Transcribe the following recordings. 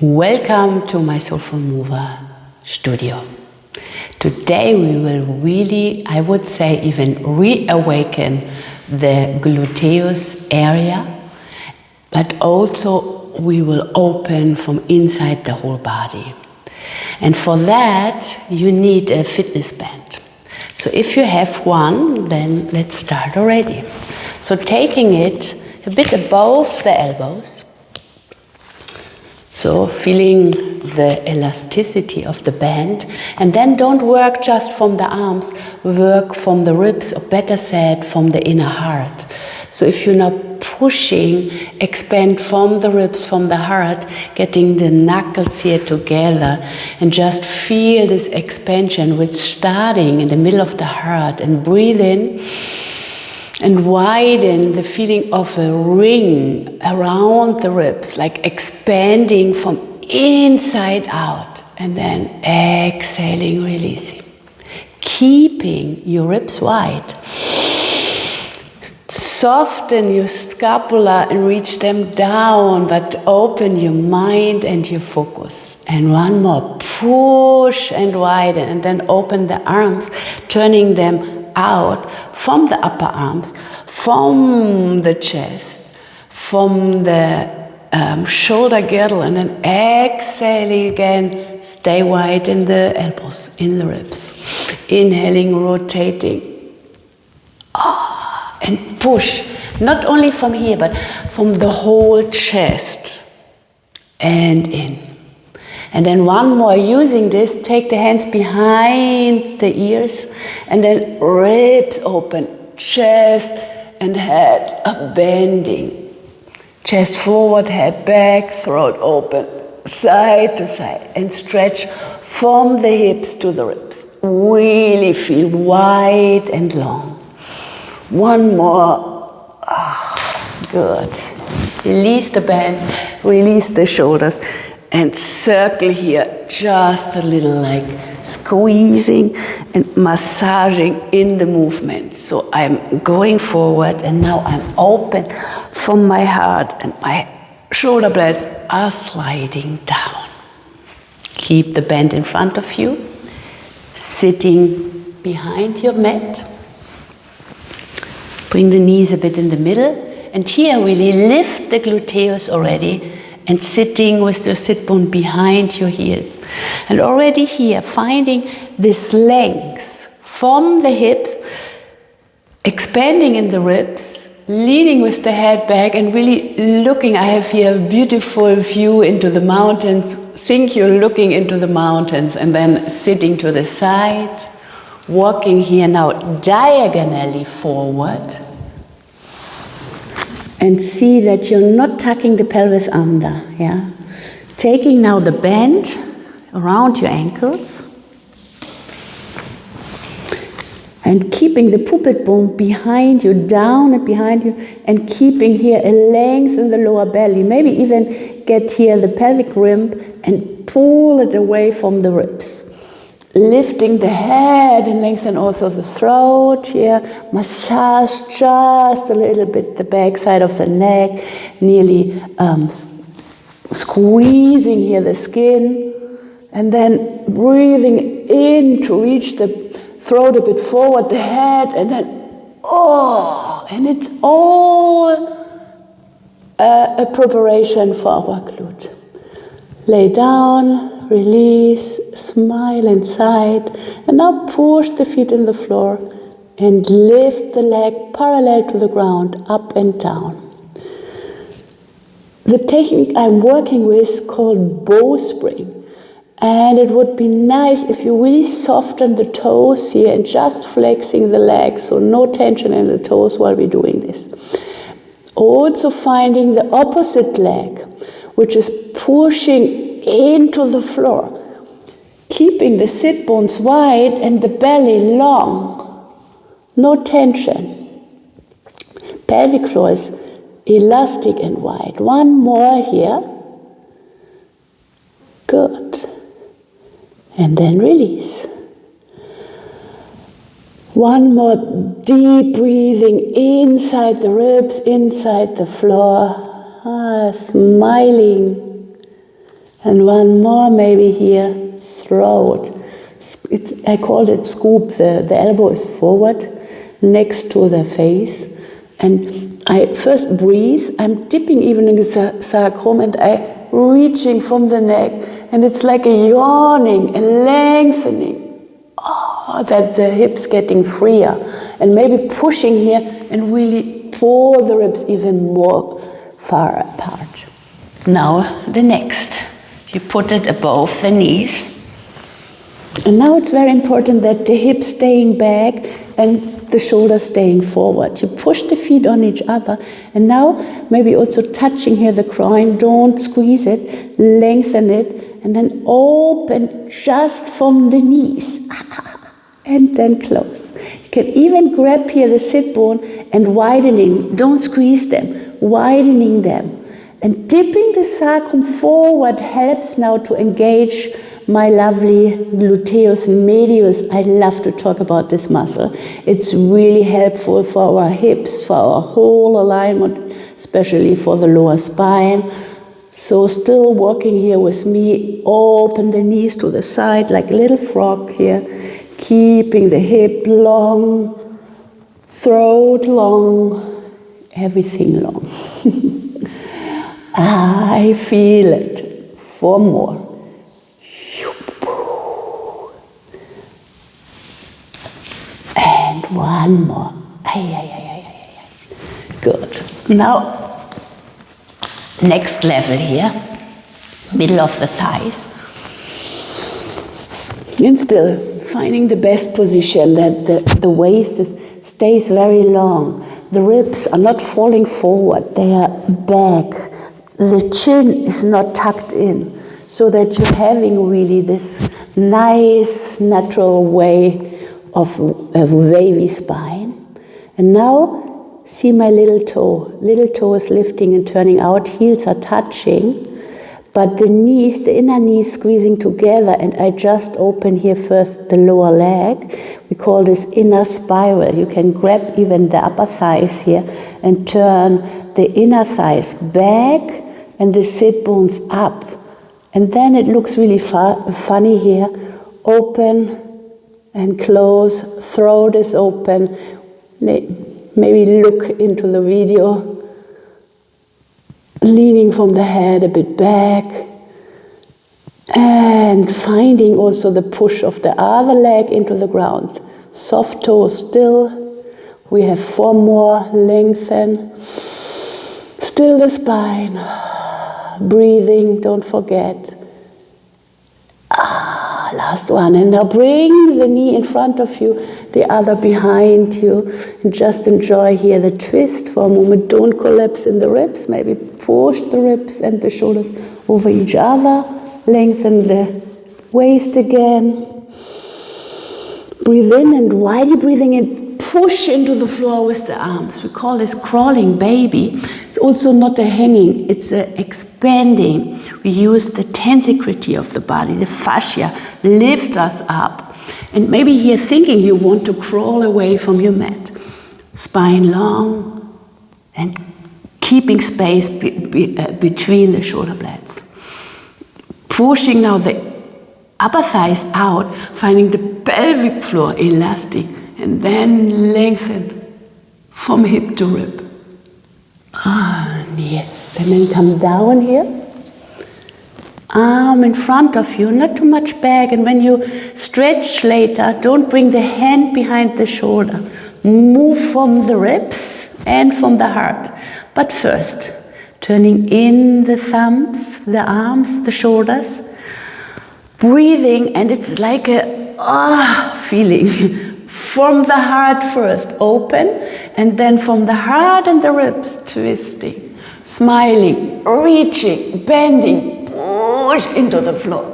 Welcome to my Soulful Mover studio. Today we will really, I would say, even reawaken the gluteus area, but also we will open from inside the whole body. And for that you need a Fitnessband. So if you have one, then let's start already. So taking it a bit above the elbows, so feeling the elasticity of the band, and then don't work just from the arms, work from the ribs, or better said, from the inner heart. So if you're now pushing, expand from the ribs, from the heart, getting the knuckles here together, and just feel this expansion, which starting in the middle of the heart, and breathe in and widen the feeling of a ring around the ribs, like expanding from inside out, and then exhaling, releasing. Keeping your ribs wide. Soften your scapula and reach them down, but open your mind and your focus. And one more, push and widen, and then open the arms, turning them out from the upper arms, from the chest, from the shoulder girdle, and then exhaling again, stay wide in the elbows, in the ribs. Inhaling, rotating, and push, not only from here, but from the whole chest, and in. And then one more, using this, take the hands behind the ears, and then ribs open, chest and head up, bending. Chest forward, head back, throat open, side to side, and stretch from the hips to the ribs. Really feel wide and long. One more. Good. Release the band, release the shoulders, and circle here, just a little, like squeezing and massaging in the movement. So I'm going forward, and now I'm open from my heart, and my shoulder blades are sliding down. Keep the band in front of you, sitting behind your mat. Bring the knees a bit in the middle, and here really lift the gluteus already, and sitting with your sit bone behind your heels. And already here, finding this length from the hips, expanding in the ribs, leaning with the head back, and really looking. I have here a beautiful view into the mountains. Think you're looking into the mountains, and then sitting to the side, walking here now diagonally forward. And see that you're not tucking the pelvis under, yeah? Taking now the band around your ankles and keeping the puppet bone behind you, down and behind you, and keeping here a length in the lower belly. Maybe even get here the pelvic rim and pull it away from the ribs. Lifting the head and lengthen also the throat here. Massage just a little bit the back side of the neck, nearly squeezing here the skin, and then breathing in to reach the throat a bit forward, the head, and then and it's all a preparation for our glute. Lay down. Release, smile inside, and now push the feet in the floor and lift the leg parallel to the ground, up and down. The technique I'm working with is called Bowspring, and it would be nice if you really soften the toes here and just flexing the legs, so no tension in the toes while we're doing this. Also finding the opposite leg, which is pushing into the floor, keeping the sit bones wide and the belly long, no tension. Pelvic floor is elastic and wide. One more here. Good. And then release. One more deep breathing inside the ribs, inside the floor. Smiling. And one more, maybe here, throat. I called it scoop. The elbow is forward, next to the face. And I first breathe. I'm dipping even in the sacrum, and I reaching from the neck. And it's like a yawning, a lengthening. Oh, that the hips getting freer. And maybe pushing here and really pull the ribs even more far apart. Now the next. You put it above the knees. And now it's very important that the hips staying back and the shoulders staying forward. You push the feet on each other. And now maybe also touching here the groin. Don't squeeze it. Lengthen it. And then open just from the knees. And then close. You can even grab here the sit bone and widening. Don't squeeze them. Widening them. And dipping the sacrum forward helps now to engage my lovely gluteus medius. I love to talk about this muscle. It's really helpful for our hips, for our whole alignment, especially for the lower spine. So still working here with me, open the knees to the side like a little frog here, keeping the hip long, throat long, everything long. I feel it. 4 more. And 1 more. Good. Now, next level here, middle of the thighs. And still finding the best position that the waist stays very long. The ribs are not falling forward, they are back. The chin is not tucked in, so that you're having really this nice, natural way of a wavy spine. And now, see my little toe. Little toe is lifting and turning out, heels are touching, but the knees, the inner knees squeezing together, and I just open here first the lower leg. We call this inner spiral. You can grab even the upper thighs here and turn the inner thighs back and the sit bones up. And then it looks really funny here. Open and close, throat is open. Maybe look into the video. Leaning from the head a bit back. And finding also the push of the other leg into the ground. Soft toe still. We have 4 more, lengthen. Still the spine. Breathing, don't forget. Last one. And now bring the knee in front of you, the other behind you. And just enjoy here the twist for a moment. Don't collapse in the ribs. Maybe push the ribs and the shoulders over each other. Lengthen the waist again. Breathe in, and while you're breathing in, push into the floor with the arms. We call this crawling baby. It's also not a hanging, it's a expanding. We use the tensegrity of the body, the fascia, lift us up. And maybe here thinking you want to crawl away from your mat. Spine long and keeping space between the shoulder blades. Pushing now the upper thighs out, finding the pelvic floor elastic, and then lengthen from hip to rib. Yes. And then come down here. Arm in front of you, not too much back. And when you stretch later, don't bring the hand behind the shoulder. Move from the ribs and from the heart. But first, turning in the thumbs, the arms, the shoulders. Breathing, and it's like a feeling. From the heart first, open, and then from the heart and the ribs, twisting, smiling, reaching, bending, push into the floor.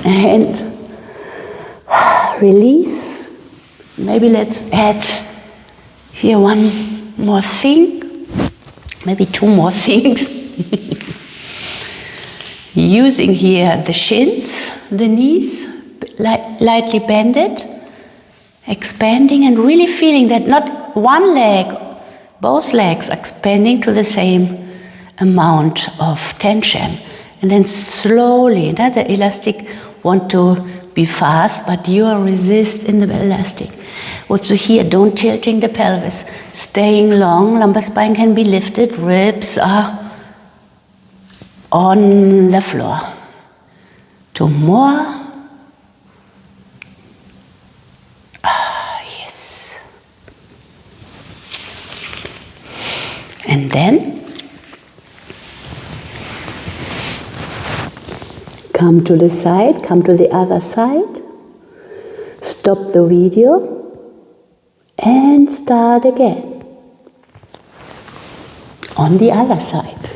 And release. Maybe let's add here 1 more thing, maybe 2 more things. Using here the shins, the knees, lightly bended, expanding, and really feeling that not one leg, both legs are expanding to the same amount of tension. And then slowly, the elastic want to be fast, but you are resist in the elastic. Also here, don't tilting the pelvis, staying long, lumbar spine can be lifted, ribs are on the floor. 2 more. Yes. And then come to the side, come to the other side, stop the video and start again on the other side.